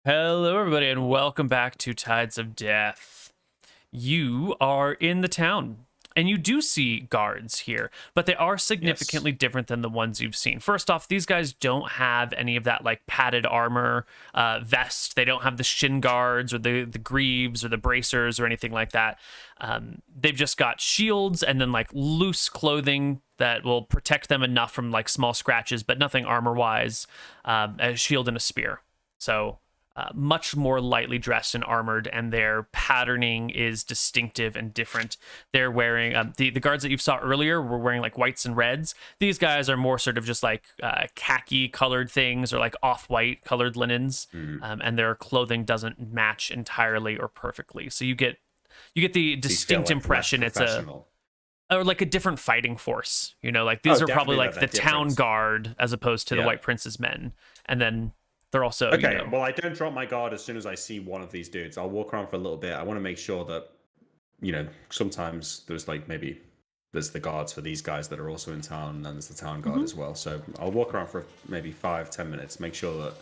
Hello, everybody, and welcome back to Tides of Death. You are in the town, and you do see guards here, but they are significantly different than the ones you've seen. First off, these guys don't have any of that like padded armor, vest. They don't have the shin guards or the greaves or the bracers or anything like that. They've just got shields and then like loose clothing that will protect them enough from like small scratches, but nothing armor-wise. A shield and a spear. So much more lightly dressed and armored, and their patterning is distinctive and different. They're wearing the guards that you saw earlier were wearing like whites and reds. These guys are more sort of just like khaki colored things or like off-white colored linens, and their clothing doesn't match entirely or perfectly. So you get the distinct impression it's or like a different fighting force. You know, like these are probably like the town guard as opposed to the White Prince's men, and then they're also okay. Well, I don't drop my guard as soon as I see one of these dudes. I'll walk around for a little bit. I want to make sure that, sometimes there's like maybe there's the guards for these guys that are also in town, and then there's the town guard as well. So I'll walk around for maybe 5-10 minutes, make sure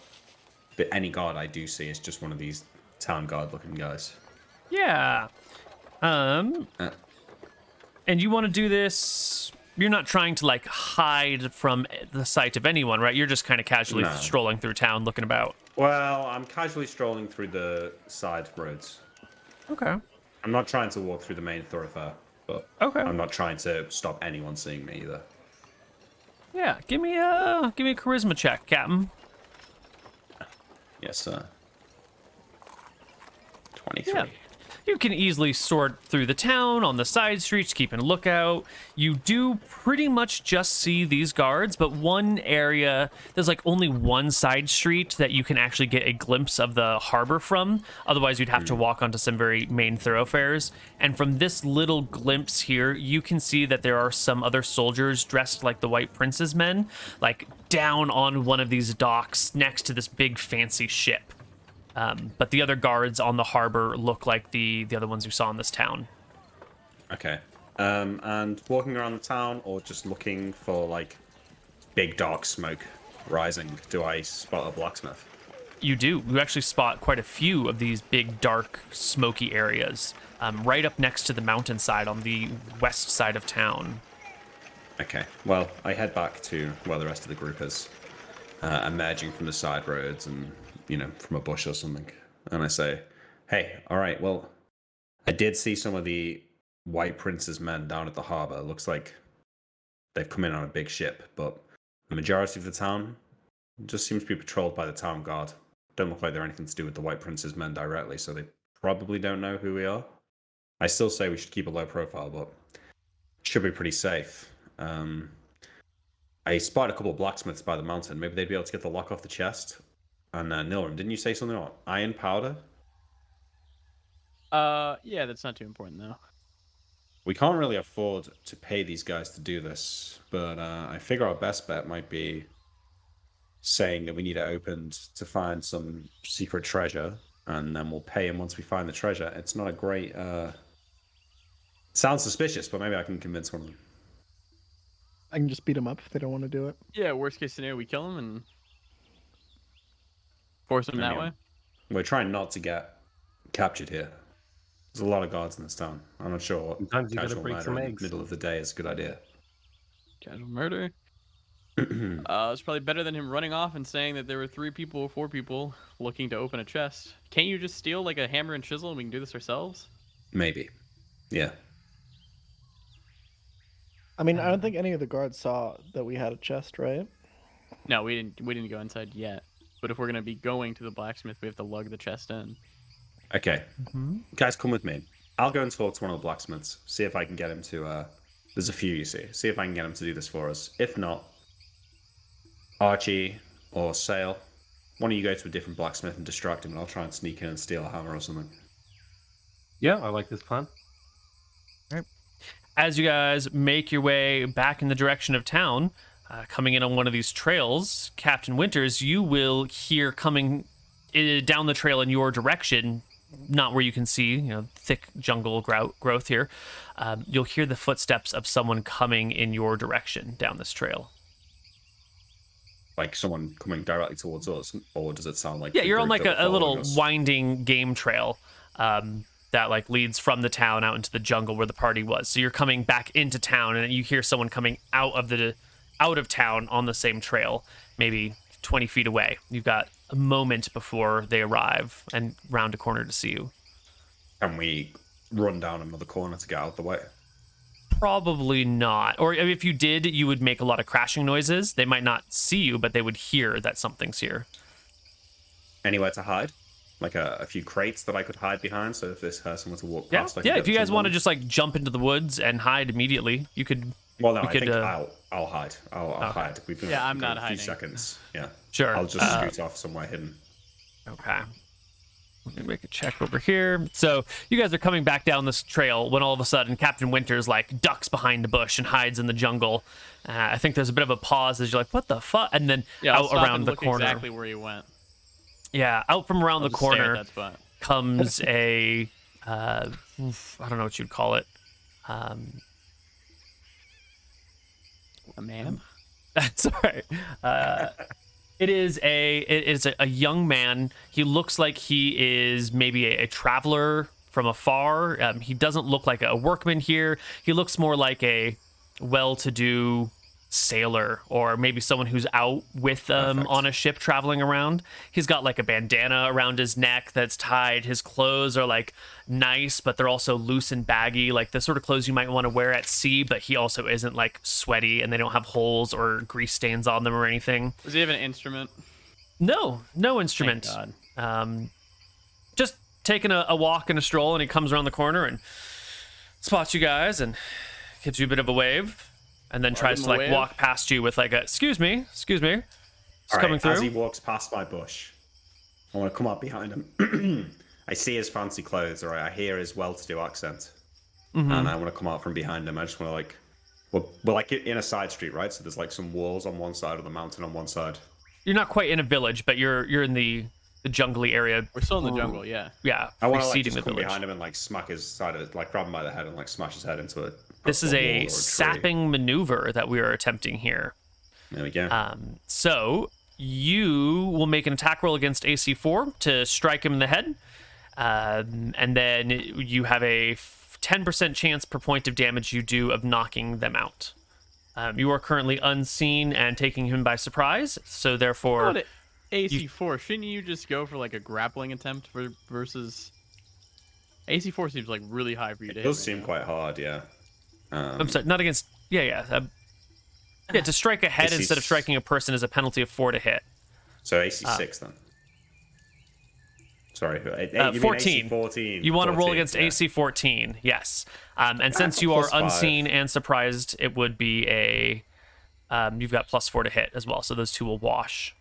that any guard I do see is just one of these town guard looking guys. Yeah. And you want to do this. You're not trying to like hide from the sight of anyone, right? You're just kind of casually strolling through town looking about. Well, I'm casually strolling through the side roads. Okay. I'm not trying to walk through the main thoroughfare, but I'm not trying to stop anyone seeing me either. Yeah, give me a charisma check, Captain. Yes, sir. 23. Yeah. You can easily sort through the town on the side streets, keeping a lookout. You do pretty much just see these guards, but one area, there's like only one side street that you can actually get a glimpse of the harbor from. Otherwise, you'd have to walk onto some very main thoroughfares. And from this little glimpse here, you can see that there are some other soldiers dressed like the White Prince's men, like down on one of these docks next to this big fancy ship. But the other guards on the harbor look like the other ones you saw in this town. Okay. And walking around the town or just looking for like big dark smoke rising, do I spot a blacksmith? You do. You actually spot quite a few of these big dark smoky areas right up next to the mountainside on the west side of town. Okay. Well, I head back to where the rest of the group is, emerging from the side roads and from a bush or something. And I say, hey, all right, well, I did see some of the White Prince's men down at the harbor. It looks like they've come in on a big ship, but the majority of the town just seems to be patrolled by the town guard. Don't look like they're anything to do with the White Prince's men directly, so they probably don't know who we are. I still say we should keep a low profile, but should be pretty safe. I spotted a couple of blacksmiths by the mountain. Maybe they'd be able to get the lock off the chest. And Neal, didn't you say something about iron powder? Yeah, that's not too important though. We can't really afford to pay these guys to do this, but I figure our best bet might be saying that we need it opened to find some secret treasure, and then we'll pay him once we find the treasure. It's not a great... Sounds suspicious, but maybe I can convince one of them. I can just beat them up if they don't want to do it. Yeah, worst case scenario, we kill him and force him that way. We're trying not to get captured here. There's a lot of guards in this town. I'm not sure what casual murder in the middle of the day is a good idea. Casual murder? It's probably better than him running off and saying that there were 3 people or 4 people looking to open a chest. Can't you just steal like a hammer and chisel and we can do this ourselves? Maybe. Yeah. I mean, I don't think any of the guards saw that we had a chest, right? No, we didn't go inside yet. But if we're going to be going to the blacksmith, we have to lug the chest in. Okay. Guys, come with me. I'll go and talk to one of the blacksmiths, see if I can get him to... There's a few, you see if I can get him to do this for us. If not, Archie or Sale, one of you go to a different blacksmith and distract him, and I'll try and sneak in and steal a hammer or something. Yeah, I like this plan. All right. As you guys make your way back in the direction of town, coming in on one of these trails, Captain Winters, you will hear coming down the trail in your direction, not where you can see, thick jungle growth here. You'll hear the footsteps of someone coming in your direction down this trail. like someone coming directly towards us, or does it sound like Yeah, the you're on group like that were a little following us? winding game trail that like leads from the town out into the jungle where the party was. So you're coming back into town, and you hear someone coming out of town on the same trail, maybe 20 feet away. You've got a moment before they arrive and round a corner to see you. Can we run down another corner to get out of the way? Probably not. Or if you did, you would make a lot of crashing noises. They might not see you, but they would hear that something's here. Anywhere to hide? Like a few crates that I could hide behind, so if this person were to walk Yeah, past, I could yeah. get If you the guys jump want to on just like jump into the woods and hide immediately, you could. Well, no, we I could, think I'll hide. I'll hide. We've been Yeah, I'm not a few hiding. seconds. Yeah. Sure. I'll just scoot off somewhere hidden. Okay. Let me make a check over here. So you guys are coming back down this trail when all of a sudden Captain Winters like ducks behind a bush and hides in the jungle. I think there's a bit of a pause as you're like, "What the fuck?" And then I'll out stop around and the look corner. exactly where he went. Yeah, out from around I'll the just stare at corner that spot. comes a I don't know what you'd call it. A man? That's all right. It is a young man. He looks like he is maybe a traveler from afar. He doesn't look like a workman here. He looks more like a well-to-do sailor, or maybe someone who's out with on a ship traveling around. He's got like a bandana around his neck that's tied. His clothes are like nice, but they're also loose and baggy, like the sort of clothes you might want to wear at sea, but he also isn't like sweaty, and they don't have holes or grease stains on them or anything. Does he have an instrument? No instrument. Thank God. Just taking a walk and a stroll, and he comes around the corner and spots you guys and gives you a bit of a wave, and then tries to like wave? walk past you with like a excuse me. It's All right, coming through. as he walks past my bush, I want to come up behind him. I see his fancy clothes, all right? I hear his well-to-do accent. And I want to come out from behind him. I just want to like... We're like in a side street, right? So there's like some walls on one side of the mountain on one side. You're not quite in a village, but you're in the jungly area. We're still in the jungle, yeah. Yeah, I want to like preceding just the come village. behind him and like smack his side of it, like grab him by the head and like smash his head into This is wall or a tree. sapping maneuver that we are attempting here. There we go. So you will make an attack roll against AC4 to strike him in the head, and then you have a 10% chance per point of damage you do of knocking them out. You are currently unseen and taking him by surprise, so therefore... What AC4? Shouldn't you just go for like a grappling attempt versus... AC4 seems like really high for you to It hit. does right seem now. quite hard, yeah. I'm sorry, not against... Yeah. To strike a head AC instead of striking a person is a penalty of 4 to hit. So AC6 then. Sorry, you mean 14. AC14. You want to roll 14, against yeah. AC 14, yes. And since you are +5. unseen and surprised, it would be a... you've got +4 to hit as well, so those two will wash.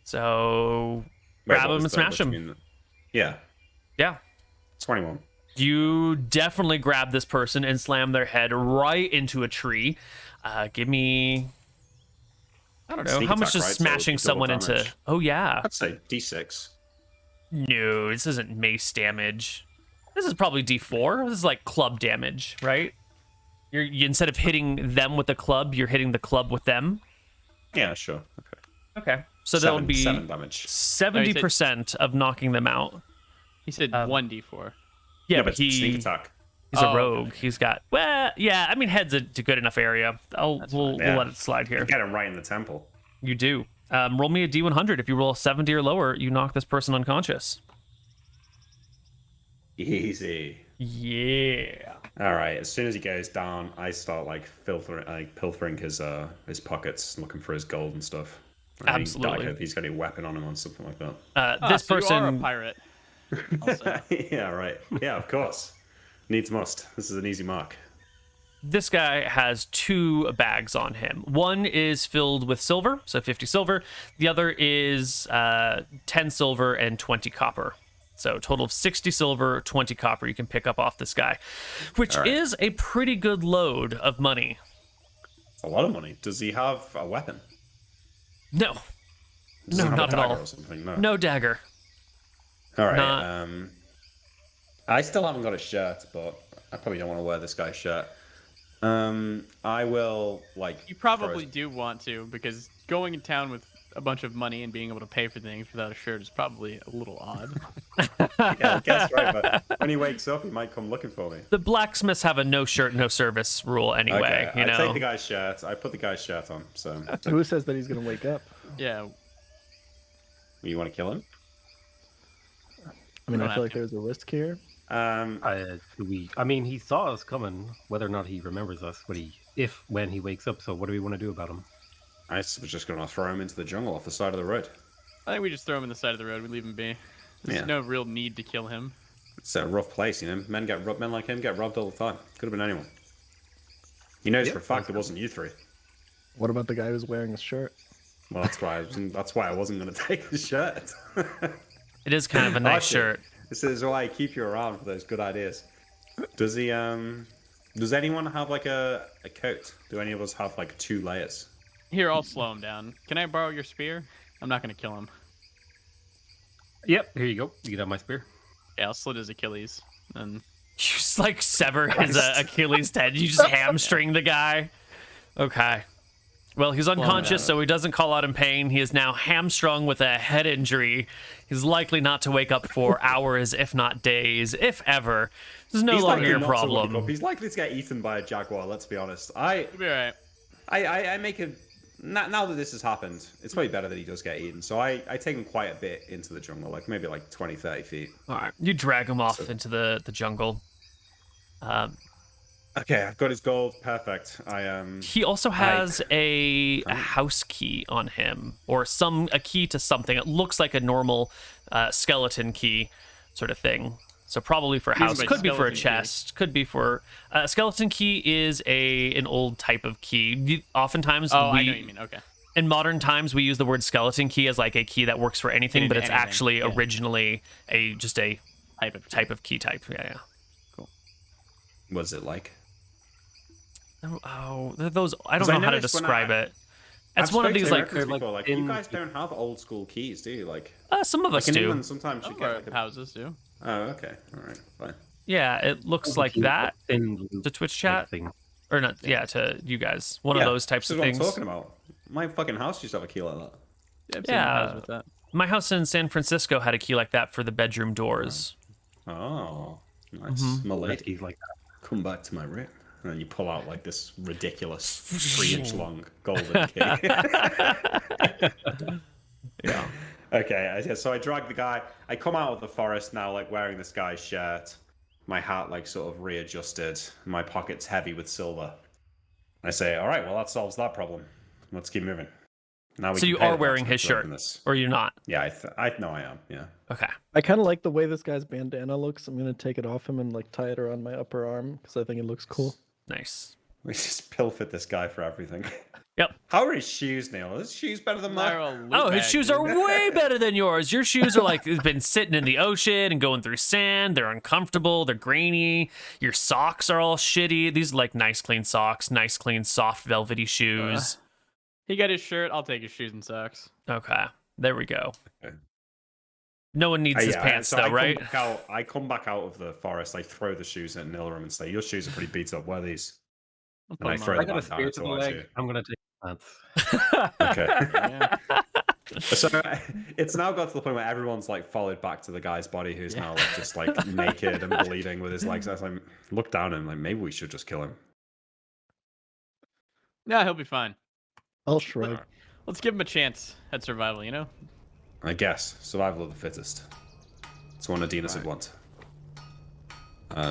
So Wait, grab what him was and the- smash him. between the- Yeah, Yeah. 21. You definitely grab this person and slam their head right into a tree. Give me... I don't know. Sneak How much attack, does right? So smashing double someone into... damage. Oh, yeah. I'd say D6. No, this isn't mace damage. This is probably D4. This is like club damage, right? Instead of hitting them with a club, you're hitting the club with them. Yeah, sure. Okay. Okay. So that'll be 7 damage. 70% of knocking them out. He said 1d4. Yeah, Yeah, but sneak he's attack. a Oh, rogue. He's got... Well, yeah, I mean, head's a good enough area. We'll Yeah. let it slide here. Get him right in the temple. You do. Roll me a D100. If you roll a 70 or lower, you knock this person unconscious. Easy. Yeah. All right. As soon as he goes down, I start like pilfering his pockets, looking for his gold and stuff. Absolutely. I hope he's got a weapon on him or something like that. This so person... you are a pirate. Also. Yeah, right. Yeah, of course. Needs must. This is an easy mark. This guy has 2 bags on him. One is filled with silver, so 50 silver. The other is 10 silver and 20 copper. So a total of 60 silver, 20 copper you can pick up off this guy, which All right. is a pretty good load of money. It's a lot of money. Does he have a weapon? No. Does No, he have not a at dagger all. Or something? No. No dagger. All right. Not- I still haven't got a shirt, but I probably don't want to wear this guy's shirt. I will like. You probably do want to, because going in town with a bunch of money and being able to pay for things without a shirt is probably a little odd. Yeah, I guess right. But when he wakes up, he might come looking for me. The blacksmiths have a no shirt, no service rule anyway. Okay, You know. I take the guy's shirt. I put the guy's shirt on. So Who says that he's gonna wake up? Yeah. you want to kill him? I mean, don't I have feel like to. there's a risk here. I mean, he saw us coming. Whether or not he remembers us, when he wakes up. So what do we want to do about him? I was just going to throw him into the jungle off the side of the road. I think we just throw him in the side of the road. We leave him be. There's Yeah. no real need to kill him. It's a rough place, you know. Men like him get robbed all the time. Could have been anyone. You know for a fact it wasn't you three. What about the guy who's wearing his shirt? Well, that's why I wasn't going to take the shirt. It is kind of a nice Actually, shirt. This is why I keep you around for those good ideas. Does he? Does anyone have like a coat? Do any of us have like 2 layers? Here, I'll slow him down. Can I borrow your spear? I'm not going to kill him. Yep, here you go. You can have my spear. Yeah, I'll slit his Achilles. And You just like sever his Achilles head. You just hamstring the guy. Okay. Well, he's unconscious, so he doesn't call out in pain. He is now hamstrung with a head injury. He's likely not to wake up for hours, if not days, if ever. This is no longer your problem. He's likely to get eaten by a jaguar. Let's be honest. you'll be alright. I make a now that this has happened, it's probably better that he does get eaten. So I take him quite a bit into the jungle, like maybe like 20, 30 feet. All right. You drag him off into the jungle. Okay, I've got his gold. Perfect. He also has a house key on him, or a key to something. It looks like a normal skeleton key sort of thing. So probably for a house, by could be for a skeleton key. chest, could be for a skeleton key is an old type of key. Oftentimes, I know what you mean. Okay. in modern times we use the word skeleton key as like a key that works for anything, but it's Anything, actually yeah. originally just a Type of key type. Yeah. What's it like? Oh, those I don't 'Cause I know how to noticed when describe it. It's I've one of spoken these to like Americans like, before, like in- you guys don't have old school keys, do you? Like some of us in do. England, sometimes you Some get of like our a... houses do. Oh, okay, all right, fine. Yeah, it looks like that to Twitch chat thing. or not. Yeah, to you guys. One of those types this of is things. what I'm talking about. My fucking house used to have a key like that. Yeah, I've seen Yeah. houses with that. My house in San Francisco had a key like that for the bedroom doors. Oh, nice. Mm-hmm. My Like lady, he's like that. come back to my room. And then you pull out like this ridiculous 3-inch long golden key. Yeah. Okay, so I drag the guy. I come out of the forest now, like wearing this guy's shirt. My hat, like, sort of readjusted. My pocket's heavy with silver. I say, all right, well, that solves that problem. Let's keep moving. Now we So can you pay are the wearing his blacksmith to open shirt, this. or you're not? Yeah, I know I am. Yeah. Okay. I kind of like the way this guy's bandana looks. I'm gonna take it off him and like tie it around my upper arm because I think it looks cool. Nice. We just pilfered this guy for everything. Yep. How are his shoes, Neal? Are his shoes better than They're mine? a loot Oh, his bag, shoes dude. are way better than yours. Your shoes are like been sitting in the ocean and going through sand. They're uncomfortable. They're grainy. Your socks are all shitty. These are like nice, clean socks. Nice, clean, soft, velvety shoes. He got his shirt. I'll take his shoes and socks. Okay. There we go. Okay. No one needs his Yeah, pants so though, right? I come back out of the forest. I throw the shoes at Nilram and say, "Your shoes are pretty beat up. Wear these." I'll And I put 'em throw on. I got a them spear down to the towards leg. you. I'm gonna take the pants. Okay. Yeah. So it's now got to the point where everyone's like followed back to the guy's body, who's now like just like naked and bleeding with his legs. I was like, look down at him, like maybe we should just kill him. Yeah, he'll be fine. I'll shrug. Let's give him a chance at survival, you know? I guess survival of the fittest. It's what Adinas would want.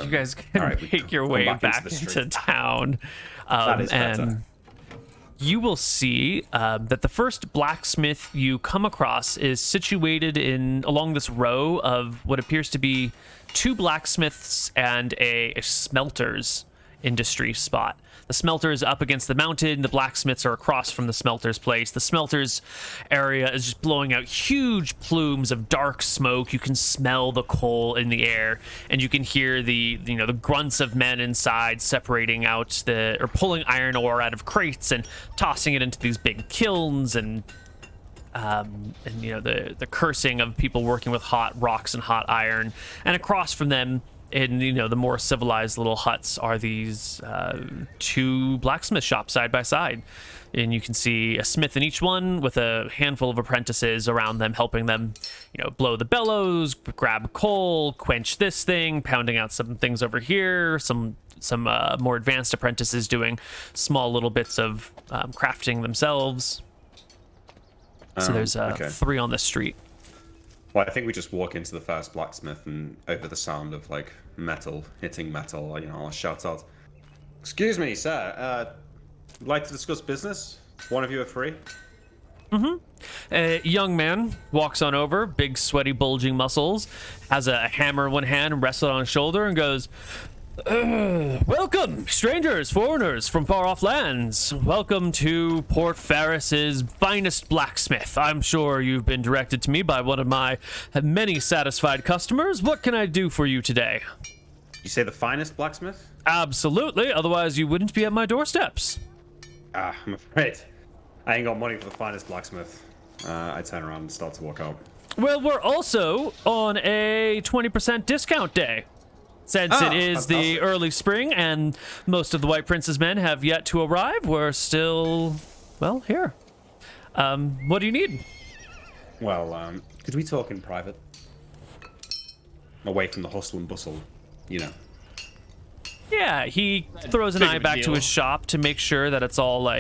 You guys can all right, we make your come way back into back the into street. town. That is better. And you will see that the first blacksmith you come across is situated along this row of what appears to be two blacksmiths and a smelter's industry spot. The smelter is up against the mountain. The blacksmiths are across from the smelter's place. The smelter's area is just blowing out huge plumes of dark smoke. You can smell the coal in the air, and you can hear the grunts of men inside separating out or pulling iron ore out of crates and tossing it into these big kilns, and the cursing of people working with hot rocks and hot iron. And across from them, in the more civilized little huts are these two blacksmith shops side by side, and you can see a smith in each one with a handful of apprentices around them, helping them blow the bellows, grab coal, quench this thing, pounding out some things over here, some more advanced apprentices doing small little bits of crafting themselves. So there's okay. 3 on the street. Well, I think we just walk into the first blacksmith, and over the sound of like metal hitting metal, I'll shout out, "Excuse me, sir. Would like to discuss business? One of you are free." A young man walks on over, big, sweaty, bulging muscles, has a hammer in one hand and rests it on his shoulder, and goes, "Welcome, strangers, foreigners from far-off lands. Welcome to Port Ferris's finest blacksmith. I'm sure you've been directed to me by one of my many satisfied customers. What can I do for you today?" You say the finest blacksmith? Absolutely, otherwise you wouldn't be at my doorsteps. I'm afraid I ain't got money for the finest blacksmith. I turn around and start to walk out. Well, we're also on a 20% discount day. Since it is fantastic. the early spring and most of the White Prince's men have yet to arrive, we're still, well, here. What do you need? Well, could we talk in private? Away from the hustle and bustle, Yeah, he throws an big eye of a back to deal. his shop to make sure that it's all,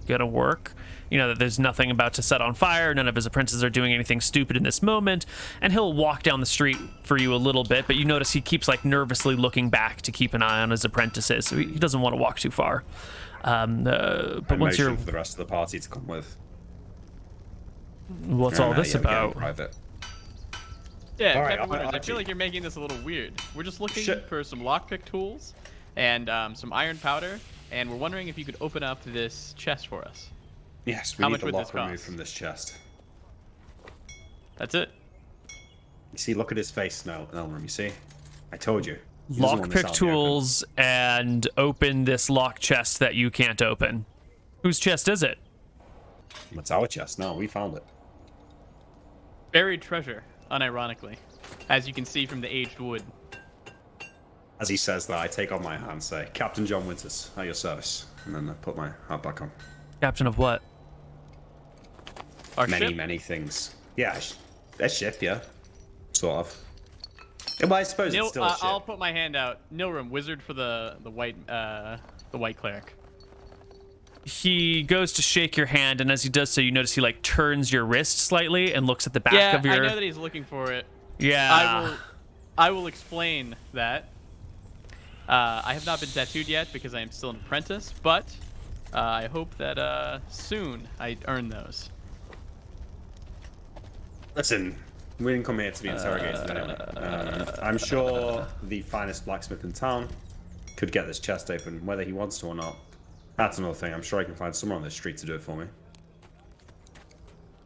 gonna work. That there's nothing about to set on fire, none of his apprentices are doing anything stupid in this moment, and he'll walk down the street for you a little bit, but you notice he keeps, nervously looking back to keep an eye on his apprentices, so he doesn't want to walk too far. But once you're... for the rest of the party to come with. What's all this Yeah, we get in about? private. Yeah, All right, Captain Winters, I Archie. feel like you're making this a little weird. We're just looking Shit. for some lockpick tools and some iron powder, and we're wondering if you could open up this chest for us. Yes, we How need much the would this lock removed cost? from this chest. That's it. You see, look at his face now, Elram. You see? I told you. He doesn't want this Lockpick out in the open. tools and open this lock chest that you can't open. Whose chest is it? It's our chest. No, we found it. Buried treasure, unironically, as you can see from the aged wood. As he says that, I take off my hat and say, "Captain John Winters, at your service." And then I put my hat back on. Captain of what? Our Many, ship? many things. Yeah, a ship, yeah. Sort of. Yeah, well, I suppose Neal, it's still a ship. I'll put my hand out. Nilrim, wizard for the white cleric. He goes to shake your hand, and as he does so, you notice he turns your wrist slightly and looks at the back Yeah, of your... I know that he's looking for it. Yeah. I will explain that. I have not been tattooed yet because I am still an apprentice, but I hope that soon I earn those. Listen, we didn't come here to be interrogated anyway. I'm sure the finest blacksmith in town could get this chest open, whether he wants to or not. That's another thing. I'm sure I can find someone on the street to do it for me.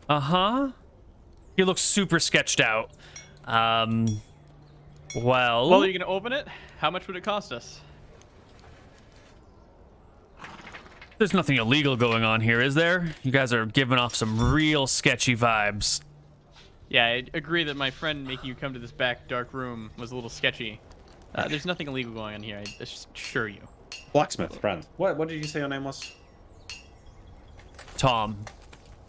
Uh-huh. He looks super sketched out. Well... Well, are you gonna open it? How much would it cost us? There's nothing illegal going on here, is there? You guys are giving off some real sketchy vibes. Yeah, I agree that my friend making you come to this back dark room was a little sketchy. There's nothing illegal going on here, I assure you. Blacksmith, friend. What did you say your name was? Tom.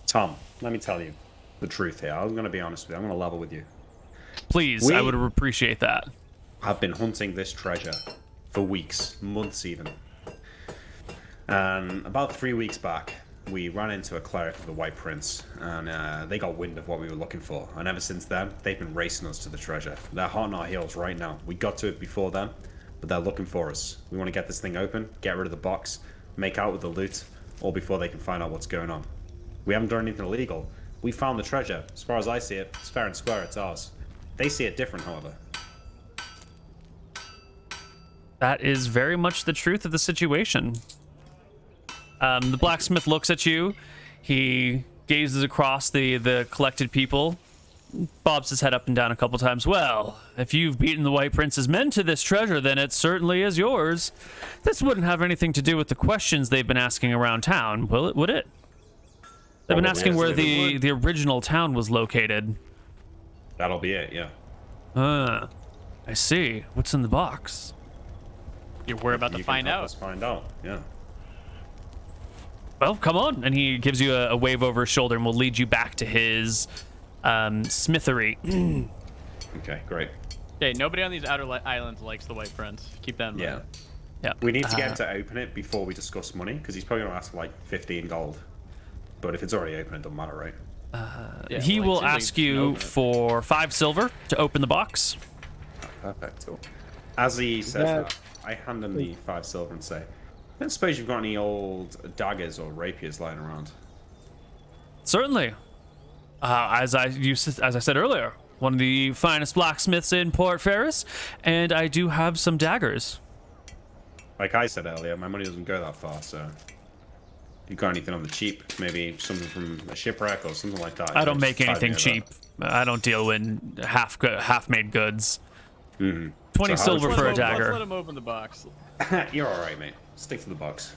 Tom, let me tell you the truth here. I'm going to be honest with you. I'm going to level with you. Please, I would appreciate that. I've been hunting this treasure for weeks, months even. And about 3 weeks back, we ran into a cleric of the White Prince, and they got wind of what we were looking for. And ever since then, they've been racing us to the treasure. They're hot on our heels right now. We got to it before them, but they're looking for us. We want to get this thing open, get rid of the box, make out with the loot, all before they can find out what's going on. We haven't done anything illegal. We found the treasure. As far as I see it, it's fair and square, it's ours. They see it different, however. That is very much the truth of the situation. The blacksmith looks at you. He gazes across the collected people, bobs his head up and down a couple times. Well, if you've beaten the White Prince's men to this treasure, then it certainly is yours. This wouldn't have anything to do with the questions they've been asking around town, will it? Would it? They've been Probably asking is. where If it would. the original town was located. That'll be it, yeah. I see. What's in the box? We're about to You can find help out. us find out. Yeah. Well, come on. And he gives you a wave over his shoulder and will lead you back to his smithery. Okay, great. Okay, nobody on these outer islands likes the White Prince. Keep that in mind. Yeah. Yeah. We need to get him to open it before we discuss money, because he's probably going to ask for like 15 gold. But if it's already open, it doesn't matter, right? Yeah, He well, will it seems like ask you can you open it. for 5 silver to open the box. Perfect. Cool. As he says that, I hand him the 5 silver and say, I don't suppose you've got any old daggers or rapiers lying around. Certainly. As I said earlier, one of the finest blacksmiths in Port Ferris, and I do have some daggers. Like I said earlier, my money doesn't go that far, so if you got anything on the cheap, maybe something from a shipwreck or something like that. I don't just make tide me anything over. cheap. I don't deal in half-made goods. 20 So how silver much for a Let's dagger. let him open the box. You're alright, mate. Stick to the box.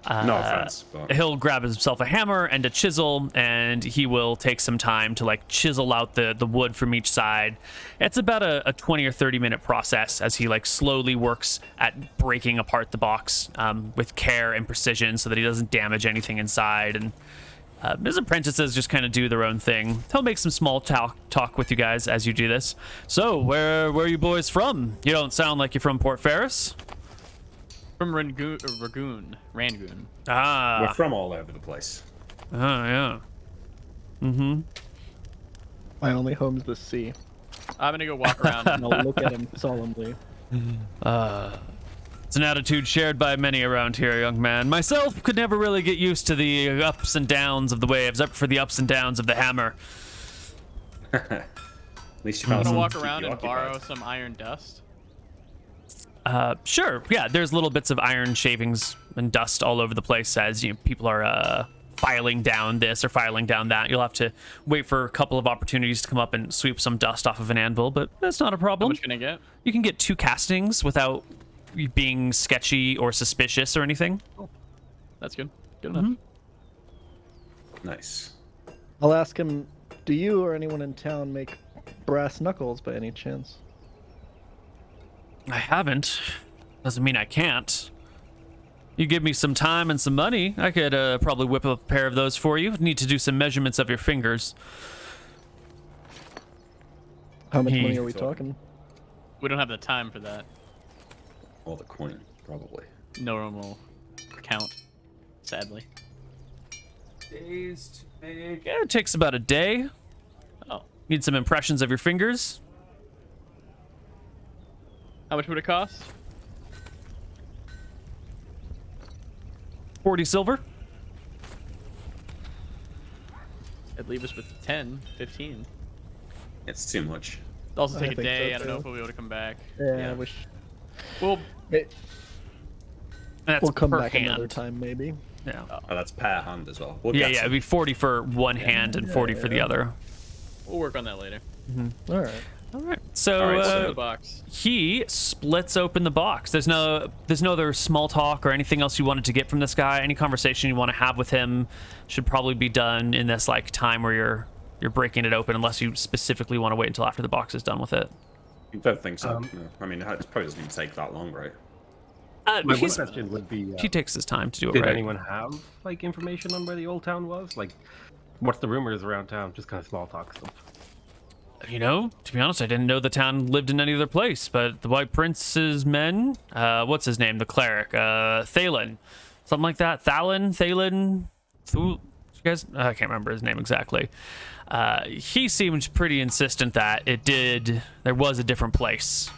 No offense, but He'll grab himself a hammer and a chisel, and he will take some time to like chisel out the wood from each side. It's about a 20 or 30 minute process as he like slowly works at breaking apart the box with care and precision so that he doesn't damage anything inside. And his apprentices just kind of do their own thing. He'll make some small talk with you guys as you do this. So, where are you boys from? You don't sound like you're from Port Ferris. From Rangoon. Ah, we're from all over the place. oh yeah. Mm-hmm. My only home's the sea. I'm gonna go walk around. And I'll look at him solemnly. It's an attitude shared by many around here, young man. Myself could never really get used to the ups and downs of the waves, up for the ups and downs of the hammer. At least you I'm found gonna something walk to keep around you and borrow occupied. some iron dust. Sure, yeah, there's little bits of iron shavings and dust all over the place as people are filing down this or filing down that. You'll have to wait for a couple of opportunities to come up and sweep some dust off of an anvil, but that's not a How problem. much can I get? You can get 2 castings without being sketchy or suspicious or anything. That's good. Good enough. Nice. I'll ask him, do you or anyone in town make brass knuckles by any chance? I haven't. Doesn't mean I can't. You give me some time and some money, I could probably whip up a pair of those for you. Need to do some measurements of your fingers. How much He- money are we talking? We don't have the time for that. All the coin, probably. No one will count, sadly. Days to make. Yeah, it takes about a day. Oh. Need some impressions of your fingers. How much would it cost? 40 silver. It'd leave us with 10, 15. It's too much. It'll also I take a think day. so, I don't know too. if we'll be able to come back. Yeah, Yeah. I wish. Well, That's We'll come per back hand. another time, maybe. Yeah. Oh, that's per hand as well. We'll Yeah, get yeah, some. it'd be 40 for one hand and 40 for the other. we'll work on that later. All right. All right. So, All right, What's in so- the box? he splits open the box. There's no other small talk or anything else you wanted to get from this guy. Any conversation you want to have with him should probably be done in this like time where you're breaking it open, unless you specifically want to wait until after the box is done with it. I don't think so. No. I mean, it probably doesn't even take that long, right? My one He's- question would be: he takes his time to do it did right. anyone have like information on where the old town was? Like, what's the rumors around town? Just kind of small talk stuff. You know, to be honest, I didn't know the town lived in any other place, but the White Prince's men, what's his name? The cleric, Thalen. Something like that. Thalen? You guys, I can't remember his name exactly. He seemed pretty insistent that there was a different place.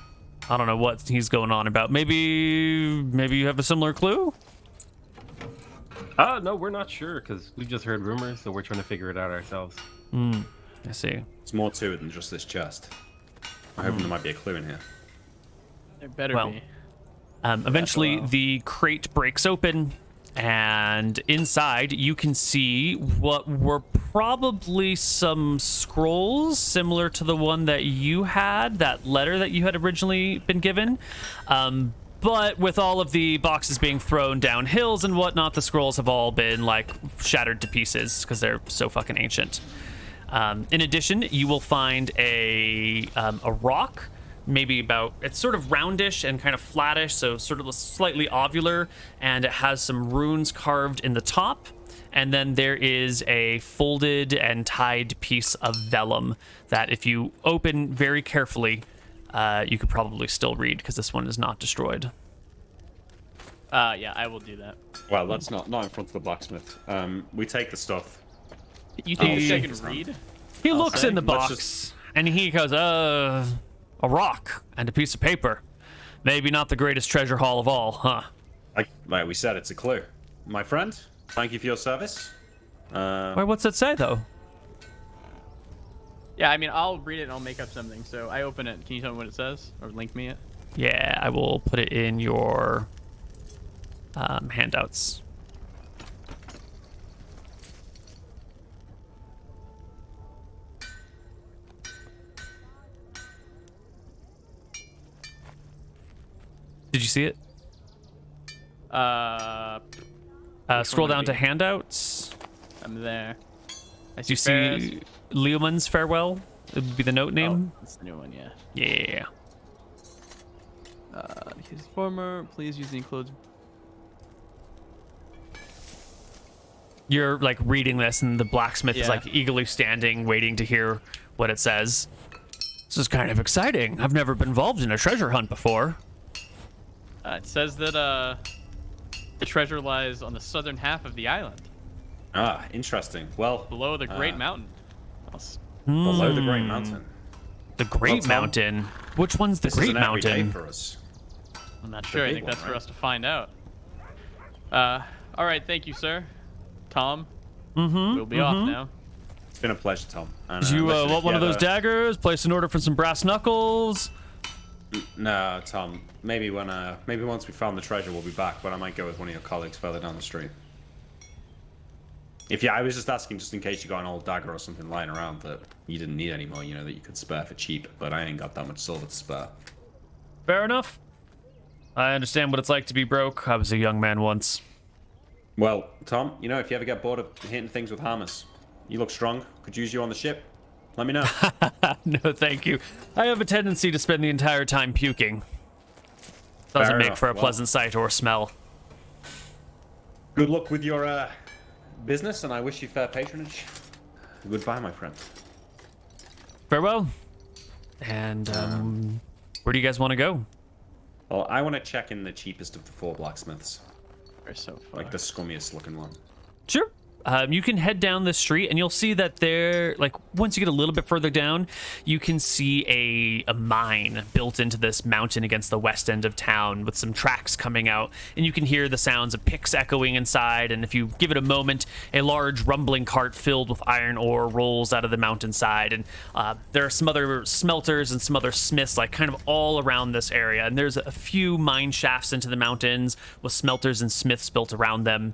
I don't know what he's going on about. Maybe you have a similar clue? No, we're not sure because we just heard rumors, so we're trying to figure it out ourselves. I see. It's more to it than just this chest. I'm hoping there might be a clue in here. There better Well, be. Eventually, wow. the crate breaks open, and inside you can see what were probably some scrolls similar to the one that you had, that letter that you had originally been given. But with all of the boxes being thrown down hills and whatnot, the scrolls have all been like shattered to pieces because they're so fucking ancient. In addition, you will find a rock, maybe it's sort of roundish and kind of flattish, so sort of slightly ovular, and it has some runes carved in the top. And then there is a folded and tied piece of vellum that if you open very carefully, you could probably still read, because this one is not destroyed. Yeah, I will do that. Well, that's not in front of the blacksmith. We take the stuff. You think this guy He- can read? He I'll looks say. in the Let's box just- and he goes, a rock and a piece of paper. Maybe not the greatest treasure haul of all, huh? Like we said, it's a clue. My friend, thank you for your service. Wait, what's it say, though? Yeah, I mean, I'll read it and I'll make up something. So I open it. Can you tell me what it says? Or link me it? Yeah, I will put it in your handouts. Did you see it? Scroll would it down to be? handouts. I'm there. I Do you Ferris. see Leoman's farewell? It would be the note name. Oh, it's the new one, yeah. Yeah. His former, please use the enclosed. You're like reading this, and the blacksmith is Yeah. like eagerly standing, waiting to hear what it says. This is kind of exciting. I've never been involved in a treasure hunt before. It says that the treasure lies on the southern half of the island, Ah, interesting. Well, below the Great Mountain. I'll below the Great Mountain. The Great Tom, Mountain. Which one's the This Great is an everyday Mountain? for us. I'm not sure. I big think one, that's for right? us to find out. All right, thank you, sir. Tom. We'll be off now. It's been a pleasure, Tom. And, Did you listen, want if one of you those ever- daggers? Place an order for some brass knuckles? No, Tom. Maybe once we found the treasure, we'll be back. But I might go with one of your colleagues further down the street. I was just asking, just in case you got an old dagger or something lying around that you didn't need anymore, that you could spare for cheap. But I ain't got that much silver to spare. Fair enough. I understand what it's like to be broke. I was a young man once. Well, Tom, if you ever get bored of hitting things with hammers, you look strong. Could use you on the ship. Let me know. No, thank you. I have a tendency to spend the entire time puking. Doesn't Fair make enough. for a Well- pleasant sight or smell. Good luck with your business, and I wish you fair patronage. Goodbye, my friend. Farewell. And where do you guys want to go? Well, I want to check in the cheapest of the 4 blacksmiths, We're so far. like the scummiest looking one. Sure. You can head down the street, and you'll see that there, like, once you get a little bit further down, you can see a mine built into this mountain against the west end of town with some tracks coming out, and you can hear the sounds of picks echoing inside, and if you give it a moment, a large rumbling cart filled with iron ore rolls out of the mountainside, and there are some other smelters and some other smiths, like, kind of all around this area, and there's a few mine shafts into the mountains with smelters and smiths built around them.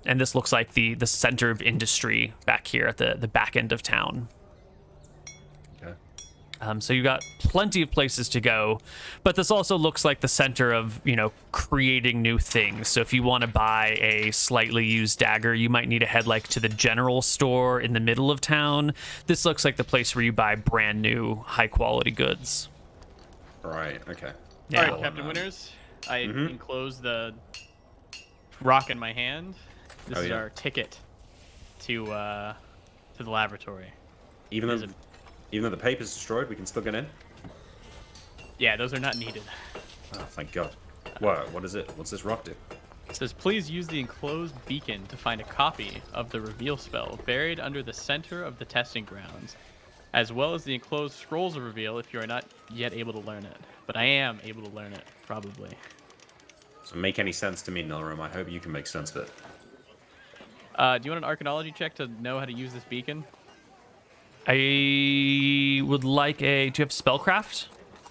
And this looks like the center of industry back here at the back end of town. Okay. So you got plenty of places to go, but this also looks like the center of, creating new things. So if you want to buy a slightly used dagger, you might need to head like to the general store in the middle of town. This looks like the place where you buy brand new, high quality goods. Right. Okay. Yeah. All right, Captain Winners. I enclose the rock in my hand. This Oh, is yeah. our ticket to the laboratory. Even Is though the paper's destroyed, we can still get in. Yeah, those are not needed. Oh, thank God. What is it? What's this rock do? It says, please use the enclosed beacon to find a copy of the reveal spell buried under the center of the testing grounds, as well as the enclosed scrolls of reveal if you are not yet able to learn it. But I am able to learn it, probably. Doesn't make any sense to me, Nilrim. I hope you can make sense of it. Do you want an archaeology check to know how to use this beacon? I would like do you have spellcraft?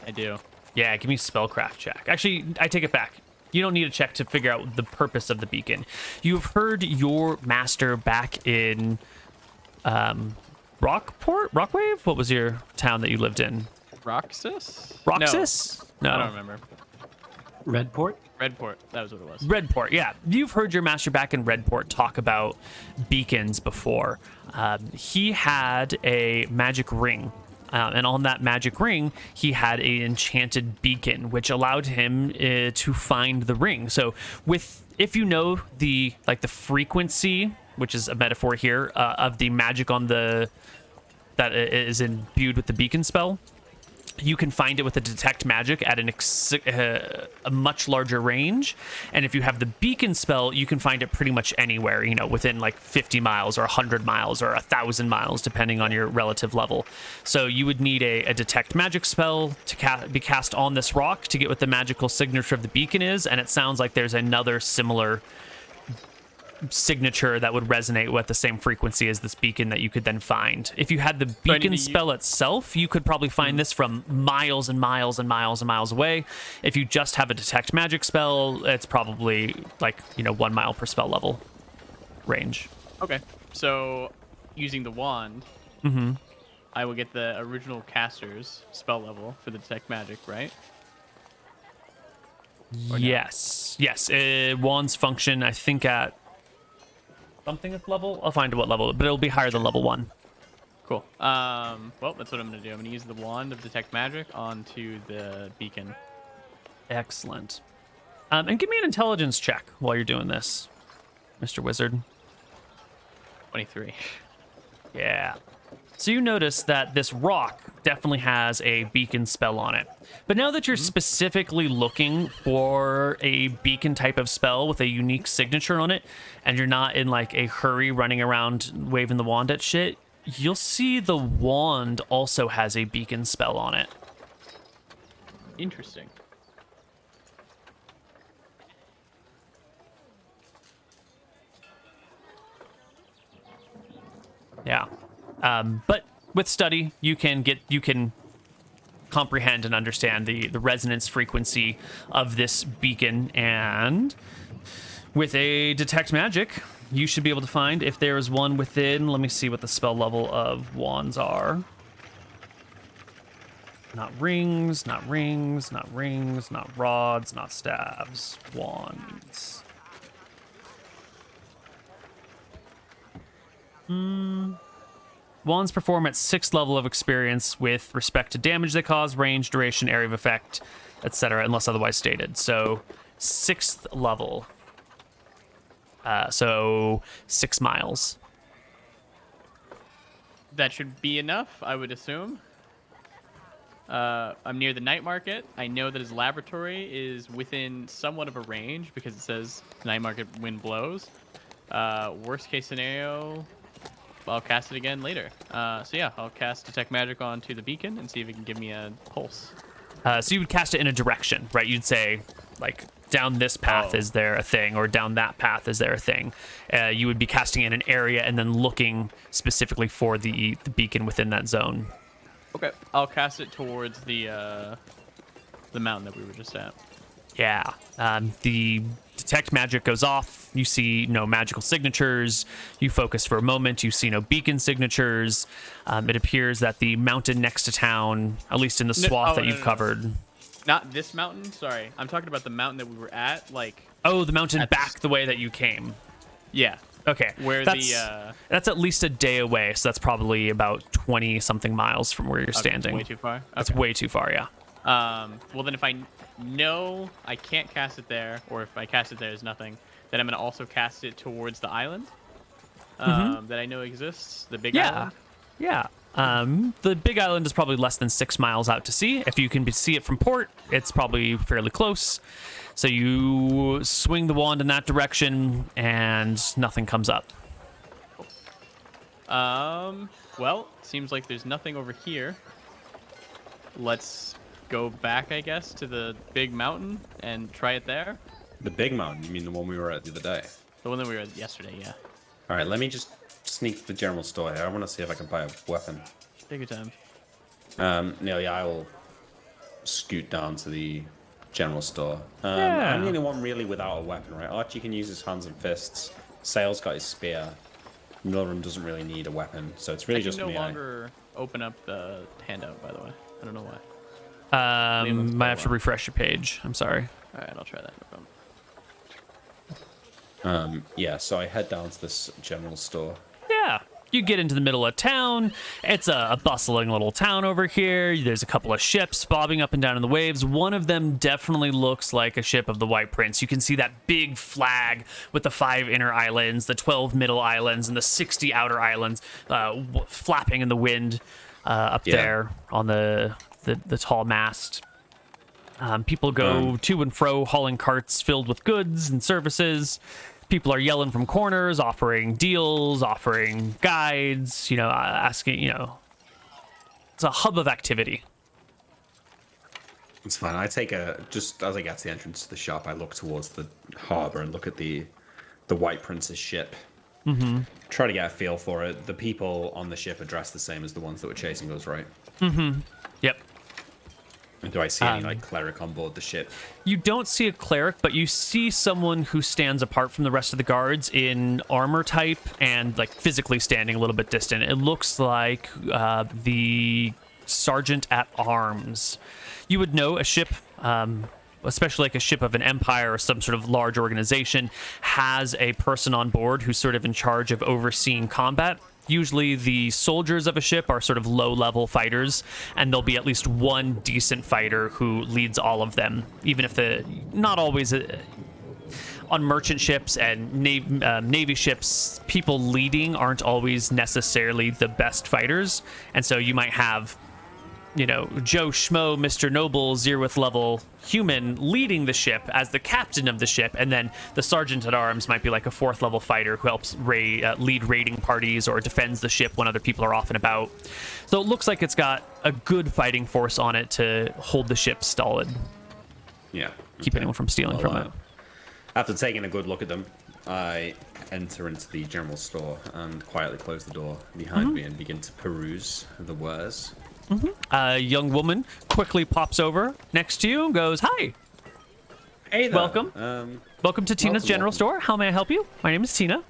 I do. Yeah, give me a spellcraft check. Actually, I take it back. You don't need a check to figure out the purpose of the beacon. You've heard your master back in Rockwave? What was your town that you lived in? Roxas? Roxas? No, I don't remember. Redport? Redport. That was what it was. Redport, yeah. You've heard your master back in Redport talk about beacons before. He had a magic ring. And on that magic ring, he had an enchanted beacon, which allowed him to find the ring. So, if you know the frequency, which is a metaphor here, of the magic on that is imbued with the beacon spell, you can find it with a detect magic at a much larger range. And if you have the beacon spell, you can find it pretty much anywhere, within like 50 miles or 100 miles or 1,000 miles, depending on your relative level. So you would need a detect magic spell to be cast on this rock to get what the magical signature of the beacon is. And it sounds like there's another similar signature that would resonate with the same frequency as this beacon that you could then find. If you had the beacon spell itself, you could probably find this from miles and miles and miles and miles away. If you just have a detect magic spell, it's probably like 1 mile per spell level range. Okay, so using the wand, I will get the original caster's spell level for the detect magic, right? Yes. Wands function, I think, at something at level. I'll find what level, but it'll be higher than level 1. Cool. Well, that's what I'm gonna do. I'm gonna use the wand of detect magic onto the beacon. Excellent. And give me an intelligence check while you're doing this, Mr. Wizard. 23. Yeah. So you notice that this rock definitely has a beacon spell on it. But now that you're specifically looking for a beacon type of spell with a unique signature on it, and you're not in like a hurry running around waving the wand at shit, you'll see the wand also has a beacon spell on it. Interesting. Yeah. But with study, you can comprehend and understand the resonance frequency of this beacon, and with a detect magic, you should be able to find if there is one within. Let me see what the spell level of wands are. Not rings, not rings, not rings, not rods, not staves. Wands. Wands perform at 6th level of experience with respect to damage they cause, range, duration, area of effect, etc., unless otherwise stated. So 6th level. So 6 miles. That should be enough, I would assume. I'm near the night market. I know that his laboratory is within somewhat of a range because it says night market wind blows. Worst case scenario, I'll cast it again later. So yeah, I'll cast detect magic onto the beacon and see if it can give me a pulse. So you would cast it in a direction, right? You'd say, like, down this path is there a thing, or down that path is there a thing. You would be casting in an area and then looking specifically for the beacon within that zone. Okay, I'll cast it towards the mountain that we were just at. Yeah. The detect magic goes off. You see no magical signatures. You focus for a moment. You see no beacon signatures. It appears that the mountain next to town, at least in the swath that you've covered. Not this mountain. Sorry, I'm talking about the mountain that we were at. Oh, the mountain back the way that you came. Yeah. Okay. That's at least a day away, so that's probably about 20 something miles from where you're standing. Way too far. That's way too far. Yeah. Well, then if I know I can't cast it there, or if I cast it there, there's nothing, then I'm going to also cast it towards the island that I know exists, the big island. Yeah. The big island is probably less than 6 miles out to sea. If you can see it from port, it's probably fairly close. So you swing the wand in that direction, and nothing comes up. Well, seems like there's nothing over here. Let's go back, I guess, to the big mountain and try it there. The big mountain? You mean the one we were at the other day? The one that we were at yesterday, yeah. All right, let me just sneak to the general store here. I want to see if I can buy a weapon. Take your time. Neal, yeah, I will scoot down to the general store. Yeah. I'm the only one really without a weapon, right? Archie can use his hands and fists. Sale's got his spear. Northern doesn't really need a weapon, so it's really just me. I me. can no longer open up the handout, by the way. I don't know why. Might have to refresh your page. I'm sorry. All right, I'll try that. No problem. Yeah, so I head down to this general store. Yeah. You get into the middle of town. It's a bustling little town over here. There's a couple of ships bobbing up and down in the waves. One of them definitely looks like a ship of the White Prince. You can see that big flag with the 5 inner islands, the 12 middle islands, and the 60 outer islands flapping in the wind up there on the tall mast. People go to and fro hauling carts filled with goods and services. People are yelling from corners, offering deals, offering guides, asking, it's a hub of activity. It's fine. I take just as I get to the entrance to the shop, I look towards the harbor and look at the White Prince's ship. Mm-hmm. Try to get a feel for it. The people on the ship are dressed the same as the ones that were chasing us, right? Mm-hmm. Yep. And do I see any cleric on board the ship? You don't see a cleric, but you see someone who stands apart from the rest of the guards in armor type and physically standing a little bit distant. It looks like the sergeant at arms. You would know a ship, especially a ship of an empire or some sort of large organization, has a person on board who's sort of in charge of overseeing combat. Usually the soldiers of a ship are sort of low-level fighters, and there'll be at least one decent fighter who leads all of them, even if not always on merchant ships and navy ships, people leading aren't always necessarily the best fighters, and so you might have Joe Schmo, Mr. Noble, Zeroth level human leading the ship as the captain of the ship, and then the sergeant at arms might be like a 4th level fighter who helps lead raiding parties or defends the ship when other people are off and about. So it looks like it's got a good fighting force on it to hold the ship stolid. Yeah. Keep anyone from stealing from it. After taking a good look at them, I enter into the general store and quietly close the door behind me and begin to peruse the wares. Mm-hmm. A young woman quickly pops over next to you and goes, "Hi. Hey there. Welcome. Welcome to Tina's General Store. How may I help you? My name is Tina."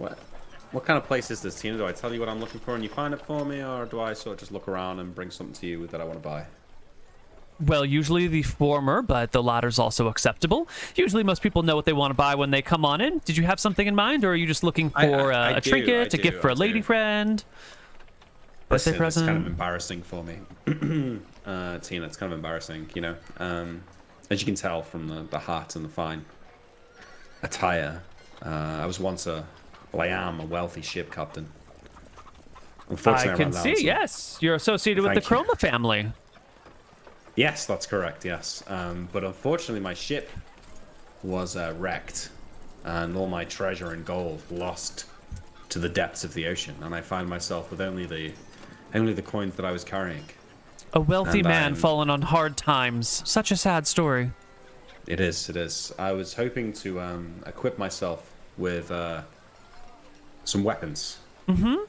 What kind of place is this, Tina? Do I tell you what I'm looking for and you find it for me, or do I sort of just look around and bring something to you that I want to buy? Well, usually the former, but the latter's also acceptable. Usually most people know what they want to buy when they come on in. Did you have something in mind, or are you just looking for a trinket, a gift for a lady friend? Listen, present. it's kind of embarrassing for me. Tina, it's kind of embarrassing, as you can tell from the hat and the fine attire. I am a wealthy ship captain. Unfortunately, I can see, yes. You're associated with the Chroma family. Yes, that's correct, yes. But unfortunately, my ship was wrecked, and all my treasure and gold lost to the depths of the ocean, and I find myself with only the coins that I was carrying. A wealthy man fallen on hard times. Such a sad story. It is. I was hoping to equip myself with some weapons. I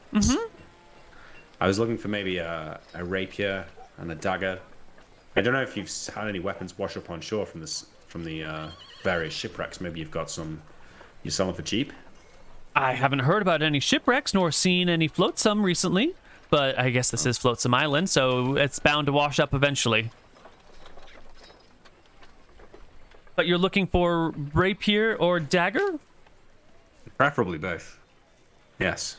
was looking for maybe a rapier and a dagger. I don't know if you've had any weapons wash up on shore from the various shipwrecks. Maybe you've got some you selling for cheap. I haven't heard about any shipwrecks nor seen any flotsam recently, but I guess this is Flotsam Island, so it's bound to wash up eventually. But you're looking for rapier or dagger? Preferably both. Yes.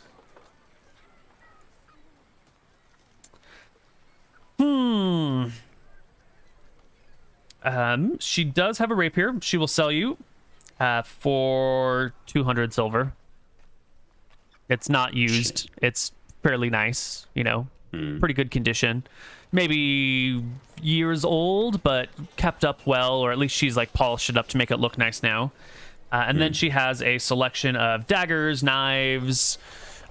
She does have a rapier. She will sell you for 200 silver. It's not used. It's fairly nice, pretty good condition. Maybe years old, but kept up well, or at least she's polished it up to make it look nice now. And then she has a selection of daggers, knives,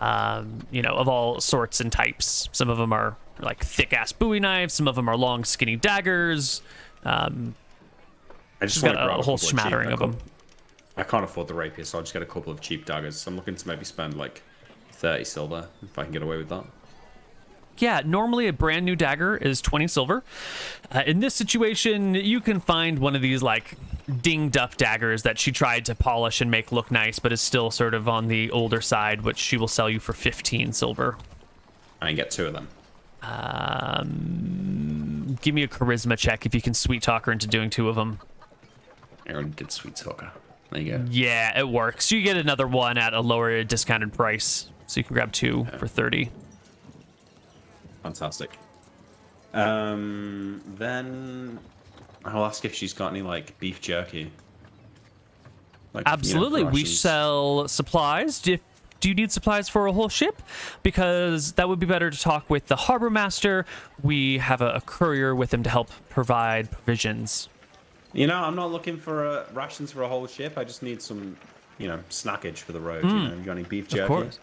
of all sorts and types. Some of them are thick-ass Bowie knives. Some of them are long, skinny daggers. I just got a whole smattering of them. I can't afford the rapier, so I'll just get a couple of cheap daggers. I'm looking to maybe spend 30 silver if I can get away with that. Yeah, normally a brand new dagger is 20 silver. In this situation, you can find one of these dinged up daggers that she tried to polish and make look nice, but is still sort of on the older side, which she will sell you for 15 silver. I can get 2 of them. Give me a charisma check if you can sweet talk her into doing 2 of them. Aaron did sweet talker. There you go. Yeah, it works. You get another one at a lower discounted price, so you can grab 2 for 30. Fantastic. Then I'll ask if she's got any like beef jerky. Like, Absolutely, we rations. sell supplies. Do you need supplies for a whole ship? Because that would be better to talk with the harbor master. We have a courier with him to help provide provisions. I'm not looking for rations for a whole ship. I just need some, snackage for the road. You got any beef jerky? Of course.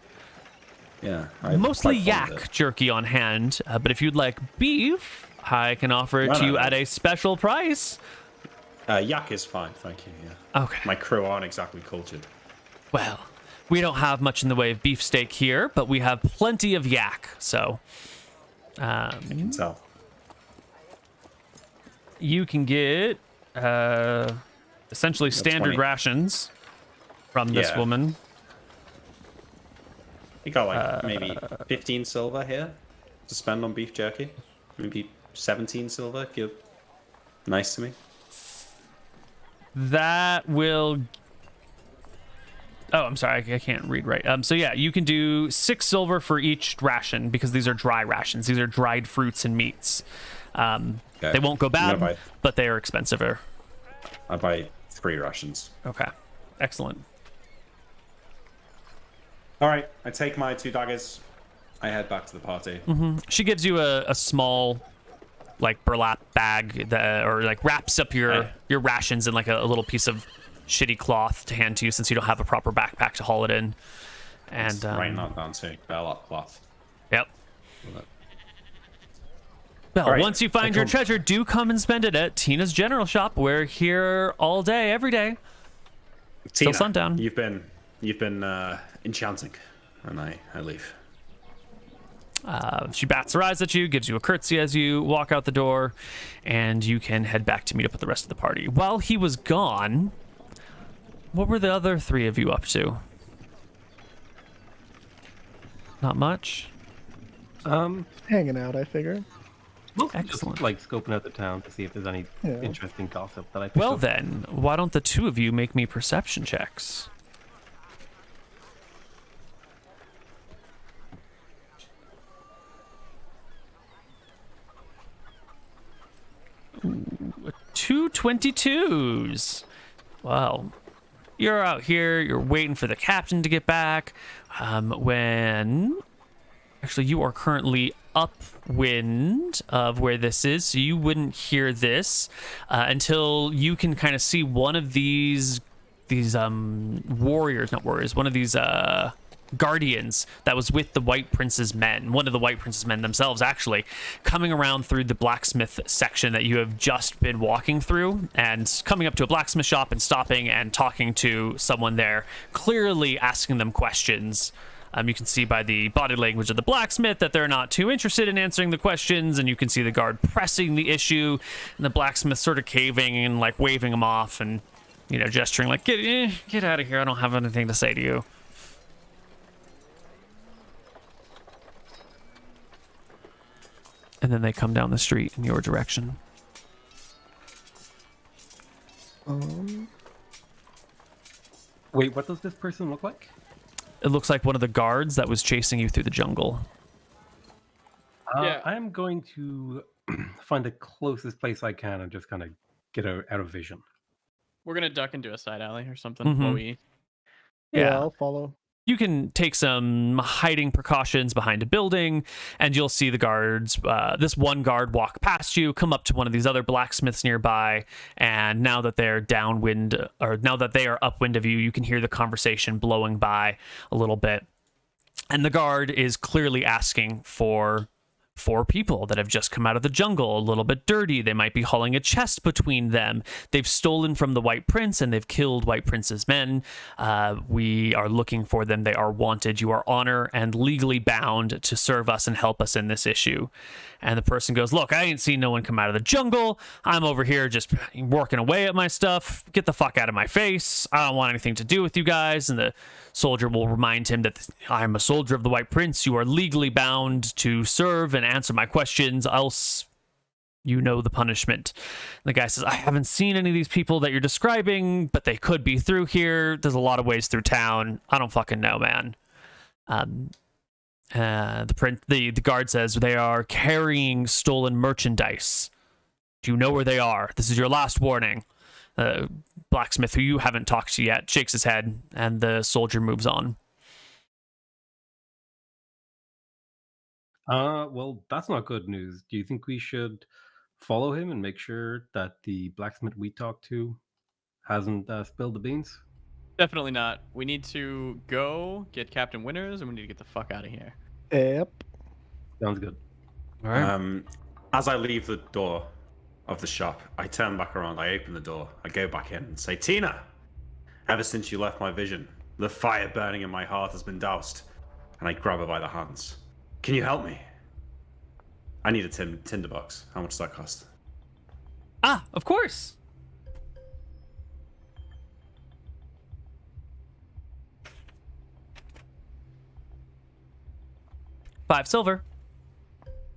Yeah. Mostly yak jerky on hand, but if you'd like beef, I can offer it to you at a special price. Yak is fine, thank you. Yeah. Okay. My crew aren't exactly cultured. Well, we don't have much in the way of beefsteak here, but we have plenty of yak, so I can tell. you can get essentially standard 20. rations from this Yeah. woman. You got like maybe 15 silver here to spend on beef jerky. Maybe 17 silver. Give nice to me. That will... Oh, I'm sorry, I can't read right. So yeah, you can do 6 silver for each ration because these are dry rations. These are dried fruits and meats. They won't go bad, but they are expensive. I buy 3 rations. Okay, excellent. All right, I take my 2 daggers. I head back to the party. She gives you a small, like, burlap bag that, or like wraps up your rations in like a little piece of shitty cloth to hand to you since you don't have a proper backpack to haul it in. And Writing that down too. Burlap cloth. Yep. Well, right, once you find your treasure, do come and spend it at Tina's General Shop. We're here all day, every day. Tina, Till sundown. You've been enchanting, and I leave. She bats her eyes at you, gives you a curtsy as you walk out the door, and you can head back to meet up with the rest of the party. While he was gone, what were the other 3 of you up to? Not much? Hanging out, I figure. Mostly Excellent. just like scoping out the town to see if there's any Yeah. interesting gossip that I picked Well up. then, why don't the 2 of you make me perception checks? Ooh, 2 22s. Wow. You're out here, you're waiting for the captain to get back. When actually you are currently upwind of where this is, so you wouldn't hear this until you can kind of see one of these warriors, not warriors, one of these guardians that was with the White Prince's men, one of the White Prince's men themselves actually, coming around through the blacksmith section that you have just been walking through, and coming up to a blacksmith shop and stopping and talking to someone there, clearly asking them questions. You can see by the body language of the blacksmith that they're not too interested in answering the questions, and you can see the guard pressing the issue, and the blacksmith sort of caving and like waving him off and, gesturing like, get out of here, I don't have anything to say to you. And then they come down the street in your direction. Wait, what does this person look like? It looks like one of the guards that was chasing you through the jungle. Yeah. I'm going to find the closest place I can and just kind of get out of vision. We're gonna duck into a side alley or something while we. Yeah, I'll follow. You can take some hiding precautions behind a building, and you'll see the guards, this one guard walk past you, come up to one of these other blacksmiths nearby, and now that they're downwind, or now that they are upwind of you, you can hear the conversation blowing by a little bit. And the guard is clearly asking for 4 people that have just come out of the jungle, a little bit dirty. They might be hauling a chest between them. They've stolen from the White Prince and they've killed White Prince's men. We are looking for them. They are wanted. You are honor and legally bound to serve us and help us in this issue. And the person goes, look, I ain't seen no one come out of the jungle. I'm over here just working away at my stuff. Get the fuck out of my face. I don't want anything to do with you guys. And the soldier will remind him that I'm a soldier of the White Prince. You are legally bound to serve and answer my questions, else you know the punishment. The guy says, I haven't seen any of these people that you're describing, but they could be through here. There's a lot of ways through town. I don't fucking know, man. The guard says they are carrying stolen merchandise. Do you know where they are? This is your last warning. Blacksmith, who you haven't talked to yet, shakes his head, and the soldier moves on. Well, that's not good news. Do you think we should follow him and make sure that the blacksmith we talked to hasn't spilled the beans? Definitely not. We need to go get Captain Winters, and we need to get the fuck out of here. Yep. Sounds good. All right. As I leave the door of the shop, I turn back around, I open the door, I go back in and say, Tina, ever since you left my vision, the fire burning in my heart has been doused. And I grab her by the hands. Can you help me? I need a tinderbox. How much does that cost? Ah, of course. $5 silver.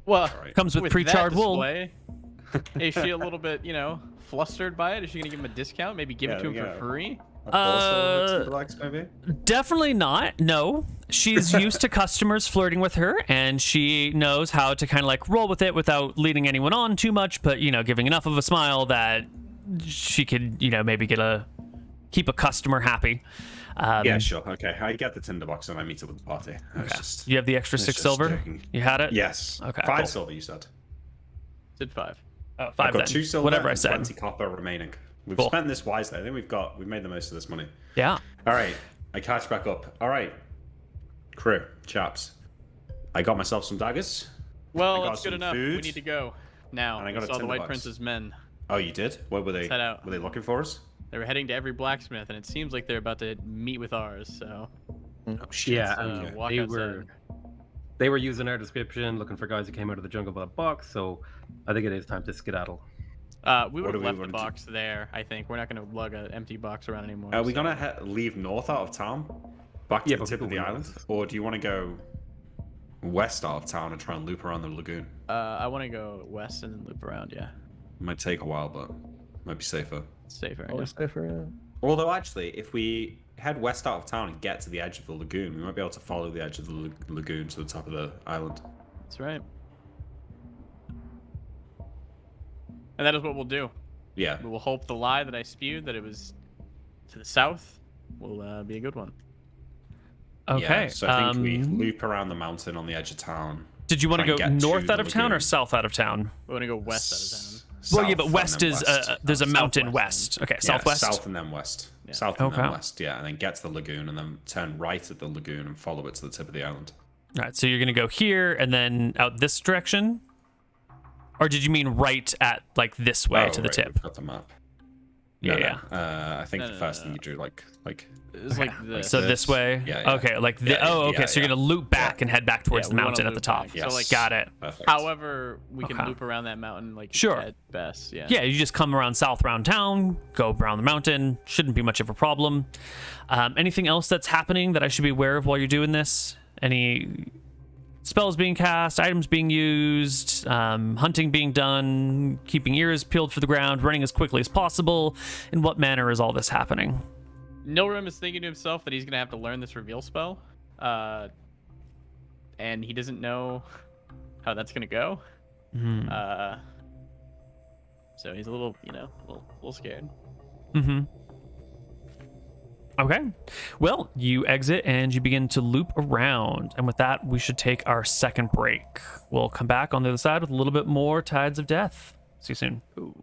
Well, Right. Comes with that pre-charred wool. display, is she a little bit, flustered by it? Is she gonna give him a discount? Maybe give it to him for free? Maybe? Definitely not. No. She's used to customers flirting with her, and she knows how to kind of like roll with it without leading anyone on too much, but, giving enough of a smile that she could, maybe keep a customer happy. Yeah, sure. Okay, I get the tinderbox and I meet it with the party. Okay. You have the extra 6 silver? joking. You had it? Yes. Okay, 5 cool. silver, you said. Did 5. Oh, 5 I've got then. 2 silver Whatever I and said. 20 copper remaining. We've Cool. spent this wisely. I think we've made the most of this money. Yeah. All right, I catch back up. All right, crew, chaps. I got myself some daggers. I Well, got that's good some enough. food. We need to go now. And I got We a saw the White tinderbox. Prince's men. Oh, you did? What were they? Let's head out. Were they looking for us? They were heading to every blacksmith, and it seems like they're about to meet with ours. So Oh shit. Yeah, uh, and walk they outside. they were using our description, looking for guys who came out of the jungle by a box. So I think it is time to skedaddle. We would What have do we left the want to box there. I think we're not going to lug an empty box around anymore. Are we so- gonna leave north out of town, back to Yeah, the but tip of we the go island, west. or do you want to go west out of town and try and loop around the lagoon? I want to go west and then loop around. Yeah, Might take a while, but might be safer. it's safer. Always safer. Yeah. Although actually, if we head west out of town and get to the edge of the lagoon, we might be able to follow the edge of the lagoon to the top of the island. That's right. And that is what we'll do. Yeah. We will hope the lie that I spewed that it was to the south will be a good one. Okay. Yeah, so I think we loop around the mountain on the edge of town. Did you want to try go and get to north the out of town or lagoon. south out of town? We want to go west out of town. Well, yeah, but South west and is then west. there's a mountain southwest west. Okay, Yeah, southwest. South and then west. Yeah. South and then Okay. west, yeah, and then get to the lagoon and then turn right at the lagoon and follow it to the tip of the island. All right, so you're gonna go here and then out this direction, or did you mean right at like this way to the right, tip? we've got the map. Yeah, yeah. I think No, the no, first no, thing no. you do, like It's like this. So this way. Yeah, yeah. Okay, like Yeah, okay. yeah, So you're yeah. gonna loop back and head back towards Yeah, the we wanna mountain at the loop top. back. Yes. So like, Got it. Perfect. however, we can Okay. loop around that mountain like Sure. at best. Yeah. Yeah, you just come around south around town, go around the mountain. Shouldn't be much of a problem. Anything else that's happening that I should be aware of while you're doing this? Any spells being cast, items being used, hunting being done, keeping ears peeled for the ground, running as quickly as possible? In what manner is all this happening? Nilrim is thinking to himself that he's gonna have to learn this reveal spell, and he doesn't know how that's gonna go. So he's a little, a little scared. Mm-hmm. Okay. Well, you exit and you begin to loop around. And with that, we should take our second break. We'll come back on the other side with a little bit more Tides of Death. See you soon. Ooh.